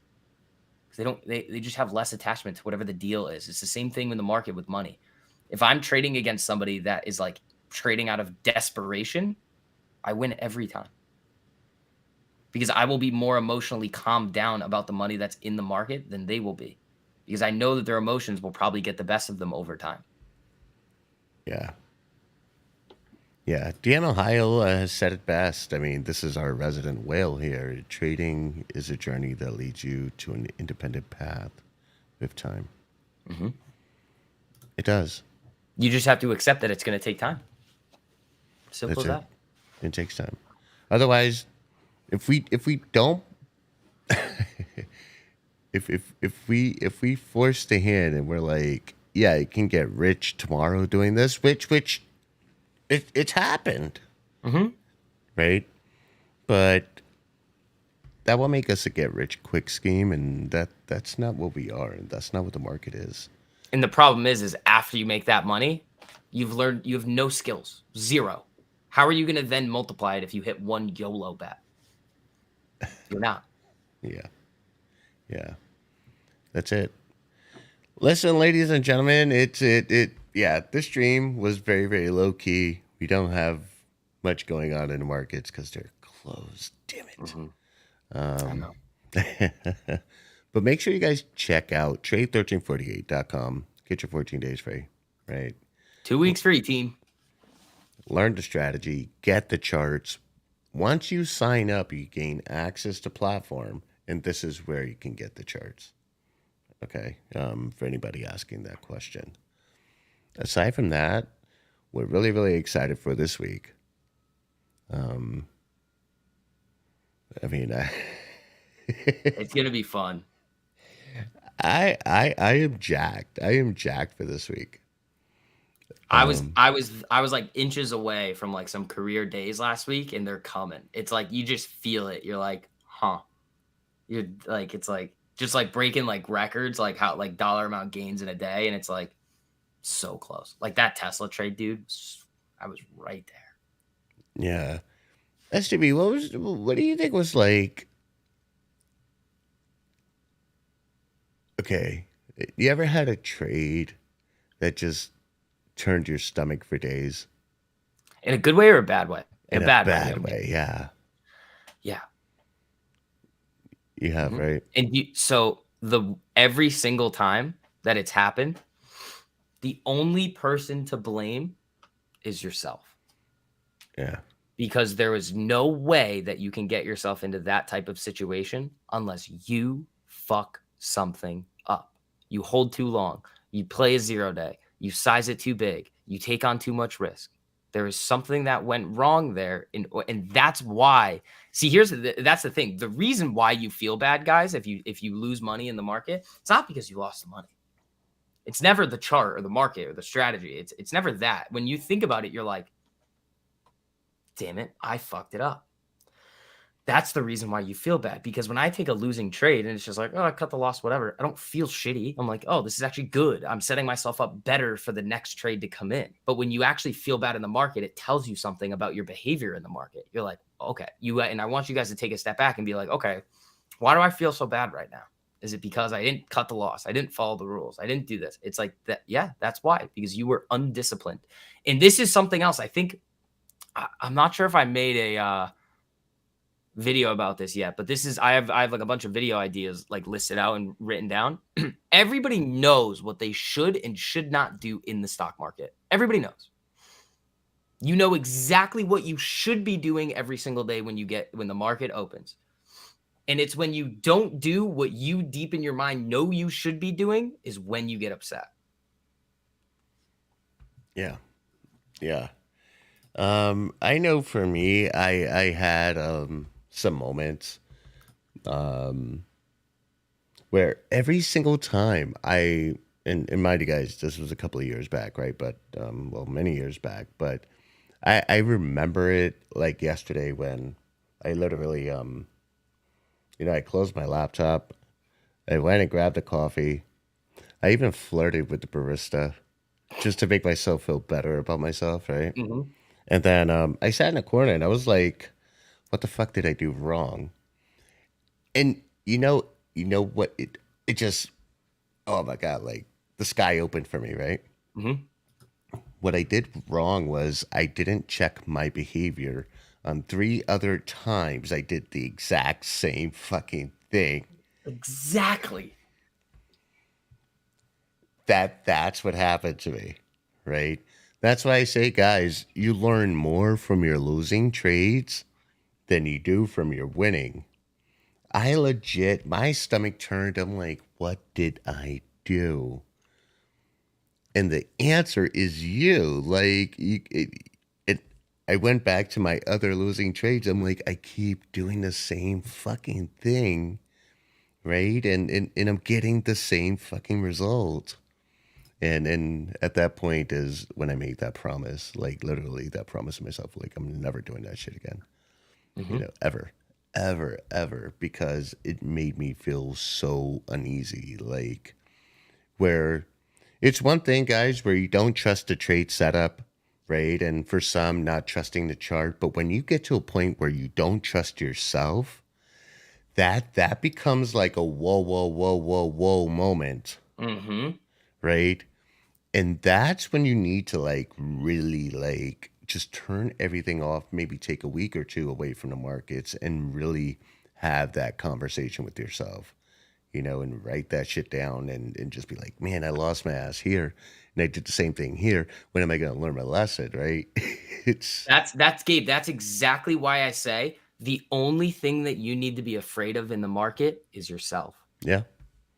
Because they just have less attachment to whatever the deal is. It's the same thing in the market with money. If I'm trading against somebody that is like trading out of desperation, I win every time. Because I will be more emotionally calmed down about the money that's in the market than they will be. Because I know that their emotions will probably get the best of them over time. yeah, yeah. Dan Ohio has said it best. I mean, this is our resident whale here. Trading is a journey that leads you to an independent path with time. Mhm. It does. You just have to accept that it's going to take time. Simple That's as it. that. It takes time. Otherwise, if we don't if we force the hand and we're like, yeah, you can get rich tomorrow doing this, which it's happened, Hmm. right? But that will make us a get rich quick scheme, and that's not what we are, and that's not what the market is. And the problem is after you make that money, you have no skills, zero. How are you going to then multiply it if you hit one YOLO bet? You're not. Yeah. Yeah. That's it. Listen, ladies and gentlemen, yeah, this stream was very, very low key. We don't have much going on in the markets because they're closed. Damn it. I know. But make sure you guys check out trade1348.com. Get your 14 days free, right? 2 weeks free, team. Learn the strategy, get the charts. Once you sign up, you gain access to platform, and this is where you can get the charts. Okay, for anybody asking that question. Aside from that, we're really, really excited for this week. I mean, It's gonna be fun. I am jacked. I am jacked for this week. I was like inches away from like some career days last week, and they're coming. It's like you just feel it. You're like, huh. You're like, it's like just like breaking like records, like how like dollar amount gains in a day, and it's like so close. Like that Tesla trade, dude. I was right there. Yeah. STB, what do you think was like? Okay, you ever had a trade that just turned your stomach for days? In a good way or a bad way? In a bad way, yeah. Yeah. You have, right? And so every single time that it's happened, the only person to blame is yourself. Yeah. Because there is no way that you can get yourself into that type of situation unless you fuck something up. You hold too long. You play a 0 day. You size it too big. You take on too much risk. There is something that went wrong there. And that's why. See, that's the thing. The reason why you feel bad, guys, if you lose money in the market, it's not because you lost the money. It's never the chart or the market or the strategy. It's never that. When you think about it, you're like, damn it, I fucked it up. That's the reason why you feel bad. Because when I take a losing trade and it's just like, oh, I cut the loss, whatever, I don't feel shitty. I'm like, oh, this is actually good. I'm setting myself up better for the next trade to come in. But when you actually feel bad in the market, it tells you something about your behavior in the market. You're like, okay, and I want you guys to take a step back and be like, okay, why do I feel so bad right now? Is it because I didn't cut the loss? I didn't follow the rules. I didn't do this. It's like that. Yeah, that's why, because you were undisciplined. And this is something else. I think I'm not sure if I made a video about this yet, but I have like a bunch of video ideas like listed out and written down. Everybody knows what they should and should not do in the stock market. Everybody knows. You know exactly what you should be doing every single day when the market opens. And it's when you don't do what you deep in your mind know you should be doing is when you get upset. Yeah. Yeah. I know for me, I had some moments where every single time and mind you guys, this was a couple of years back, right? But many years back, but I remember it like yesterday when I literally I closed my laptop, I went and grabbed a coffee. I even flirted with the barista just to make myself feel better about myself, right? Mm-hmm. And then I sat in a corner and I was like, what the fuck did I do wrong? And you know what? It just, oh my God, like the sky opened for me, right? Mm-hmm. What I did wrong was I didn't check my behavior. 3 other times I did the exact same fucking thing. Exactly. That's what happened to me, right? That's why I say, guys, you learn more from your losing trades than you do from your winning. My stomach turned. I'm like, what did I do? And the answer is you. Like, I went back to my other losing trades. I'm like, I keep doing the same fucking thing, right? And I'm getting the same fucking result. And at that point is when I made that promise, like literally that promise to myself, like I'm never doing that shit again, ever, ever, ever, because it made me feel so uneasy. Like where it's one thing, guys, where you don't trust the trade setup right? And for some, not trusting the chart. But when you get to a point where you don't trust yourself, that becomes like a whoa, whoa, whoa, whoa, whoa moment, Mm-hmm. right? And that's when you need to like really like just turn everything off, maybe take a week or two away from the markets and really have that conversation with yourself, and write that shit down and just be like, man, I lost my ass here. And I did the same thing here. When am I going to learn my lesson? Right. It's, That's Gabe. That's exactly why I say the only thing that you need to be afraid of in the market is yourself. yeah.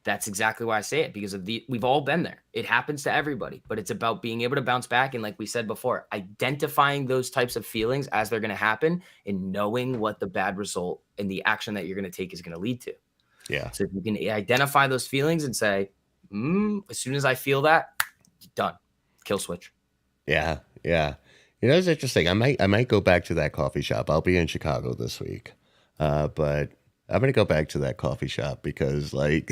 That's exactly why I say it, because we've all been there. It happens to everybody, but it's about being able to bounce back. And like we said before, identifying those types of feelings as they're going to happen and knowing what the bad result and the action that you're going to take is going to lead to. Yeah. So if you can identify those feelings and say, as soon as I feel that, done, kill switch. Yeah. Yeah. It's interesting. I might go back to that coffee shop. I'll be in Chicago this week. But I'm gonna go back to that coffee shop because like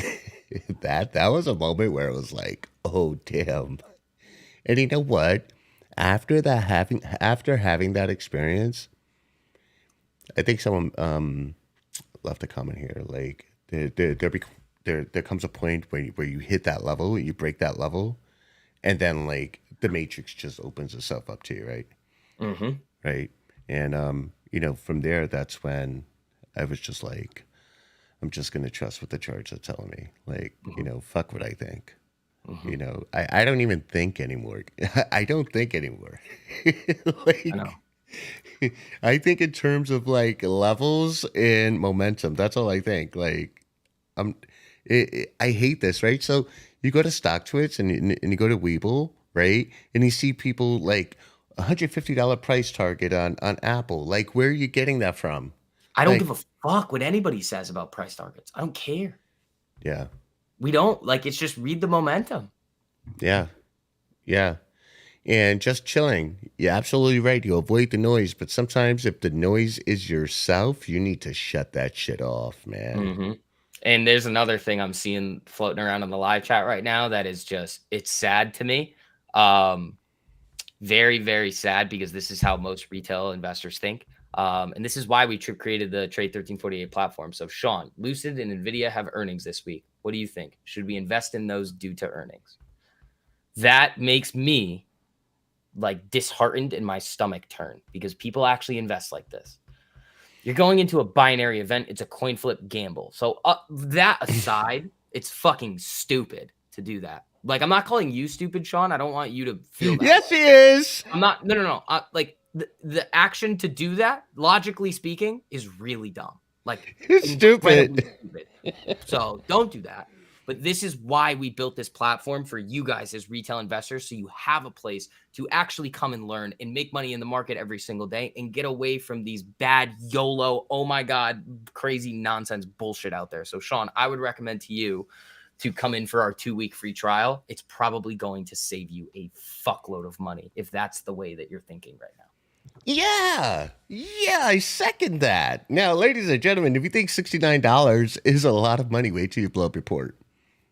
that was a moment where it was like, oh damn. And you know what? After having that experience, I think someone left a comment here. Like there comes a point where you hit that level, you break that level, and then like the matrix just opens itself up to you, right? Mm-hmm. Right. And from there, that's when I was just like, I'm just gonna trust what the charts are telling me. Like, fuck what I think. Mm-hmm. I don't even think anymore. I don't think anymore. I know. Like, I think in terms of like levels and momentum. That's all I think. Like, I'm. I hate this, right? So you go to StockTwits and you go to Weeble, right? And you see people like $150 price target on Apple. Like, where are you getting that from? I don't Like, give a fuck what anybody says about price targets. I don't care. yeah, We don't like, it's just read the momentum. yeah, yeah. And just chilling. You're absolutely right. You avoid the noise, but sometimes if the noise is yourself, you need to shut that shit off, man. Mm-hmm. And there's another thing I'm seeing floating around in the live chat right now that is just, it's sad to me. Very, very sad, because this is how most retail investors think. And this is why we created the Trade 1348 platform. So, Sean, Lucid and Nvidia have earnings this week. What do you think? Should we invest in those due to earnings? That makes me like disheartened and my stomach turn, because people actually invest like this. You're going into a binary event. It's a coin flip gamble. So that aside, it's fucking stupid to do that. Like, I'm not calling you stupid, Sean. I don't want you to feel that Yes, way. he is. I'm not. No, no, no. Like the action to do that, logically speaking, is really dumb. Like, He's incredibly stupid. stupid. So don't do that. But this is why we built this platform for you guys as retail investors, so you have a place to actually come and learn and make money in the market every single day and get away from these bad YOLO, oh my God, crazy nonsense bullshit out there. So, Sean, I would recommend to you to come in for our 2-week free trial. It's probably going to save you a fuckload of money if that's the way that you're thinking right now. Yeah. Yeah, I second that. Now, ladies and gentlemen, if you think $69 is a lot of money, wait till you blow up your port.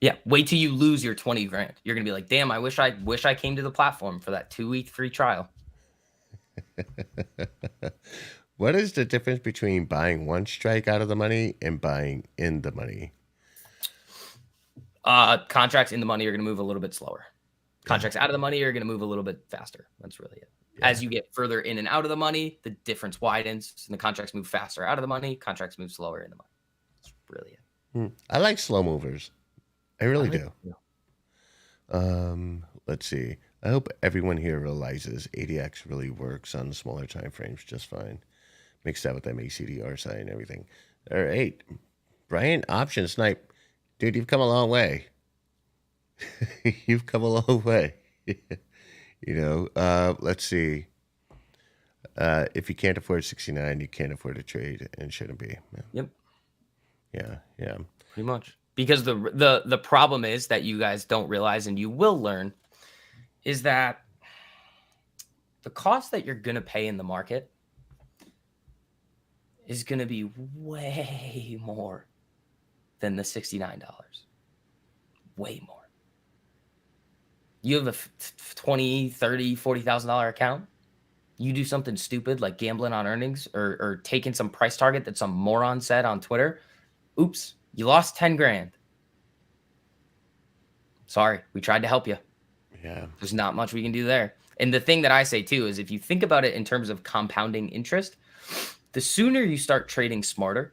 Yeah, wait till you lose your 20 grand. You're gonna be like, damn, I wish I came to the platform for that 2-week free trial. What is the difference between buying one strike out of the money and buying in the money? Contracts in the money are gonna move a little bit slower. Contracts out of the money are gonna move a little bit faster. That's really it. Yeah. As you get further in and out of the money, the difference widens, and the contracts move faster out of the money. Contracts move slower in the money. That's really it. I like slow movers. I really do. Yeah. Let's see. I hope everyone here realizes ADX really works on smaller time frames just fine. Mix that with that MACD side and everything. All right. Brian, option snipe. Dude, you've come a long way. You've come a long way. Let's see. If you can't afford 69, you can't afford to trade and shouldn't be. Yep. Yeah. Pretty much. Because the problem is that you guys don't realize, and you will learn, is that the cost that you're going to pay in the market is going to be way more than the $69. Way more. You have a $20,000, $30,000, $40,000 account. You do something stupid like gambling on earnings or taking some price target that some moron said on Twitter. Oops, you lost 10 grand. Sorry, we tried to help you. Yeah. There's not much we can do there. And the thing that I say too is if you think about it in terms of compounding interest, the sooner you start trading smarter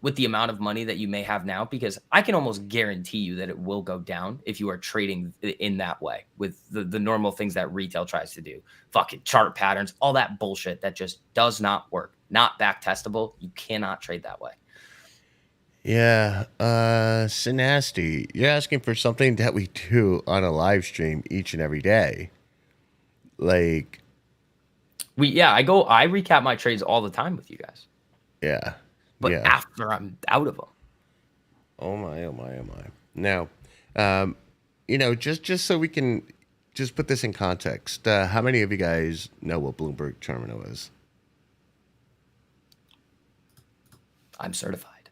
with the amount of money that you may have now, because I can almost guarantee you that it will go down if you are trading in that way with the normal things that retail tries to do. Fucking chart patterns, all that bullshit that just does not work. Not back testable. You cannot trade that way. Yeah, Synasty, you're asking for something that we do on a live stream each and every day. Like, I recap my trades all the time with you guys. yeah. But Yeah. after I'm out of them. Oh my, oh my, oh my. Now, just so we can just put this in context, how many of you guys know what Bloomberg Terminal is? I'm certified.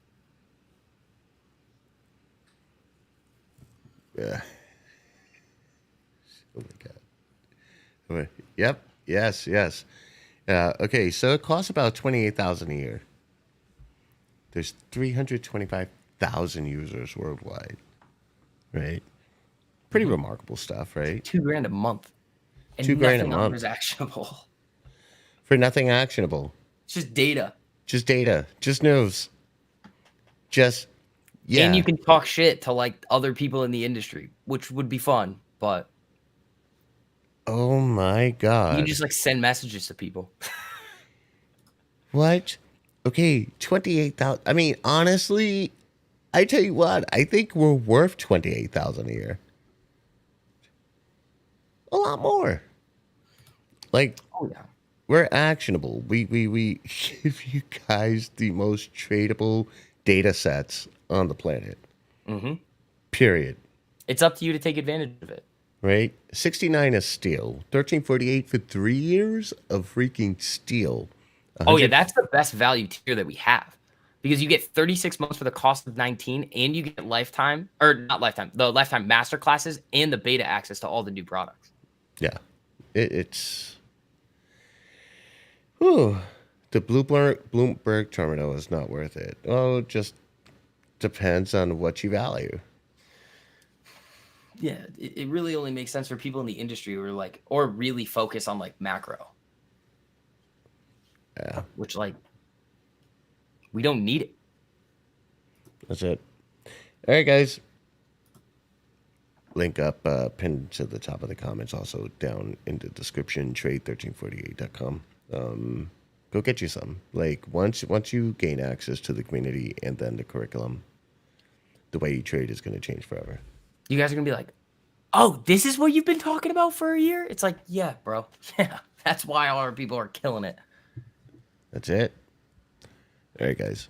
Yeah. Oh my God. Yep. Yes. Okay, so it costs about $28,000 a year. There's 325,000 users worldwide, right? Pretty remarkable stuff, right? $2,000 a month, and $2,000 a nothing on month there is actionable. for nothing actionable. It's just data. Just data. Just news. Just yeah. And you can talk shit to like other people in the industry, which would be fun, but oh my God. you can just like send messages to people. What? Okay, 28,000. I mean, honestly, I tell you what, I think we're worth 28,000 a year. A lot more. Like, Oh yeah. we're actionable. We give you guys the most tradable data sets on the planet. Mm-hmm. Period. It's up to you to take advantage of it. Right? 69 is steel. 1348 for 3 years of freaking steel. Oh yeah, that's the best value tier that we have. Because you get 36 months for the cost of 19, and you get the lifetime master classes and the beta access to all the new products. Yeah. It's whew. The Bloomberg terminal is not worth it. Oh, it just depends on what you value. Yeah, it really only makes sense for people in the industry who are like, or really focus on like macro. Yeah. Which like, we don't need it. That's it. All right, guys. Link up pinned to the top of the comments, also down in the description, trade1348.com. Go get you some. Like once you gain access to the community and then the curriculum, the way you trade is going to change forever. You guys are going to be like, oh, this is what you've been talking about for a year? It's like, yeah, bro. Yeah, that's why all our people are killing it. That's it. All right, guys.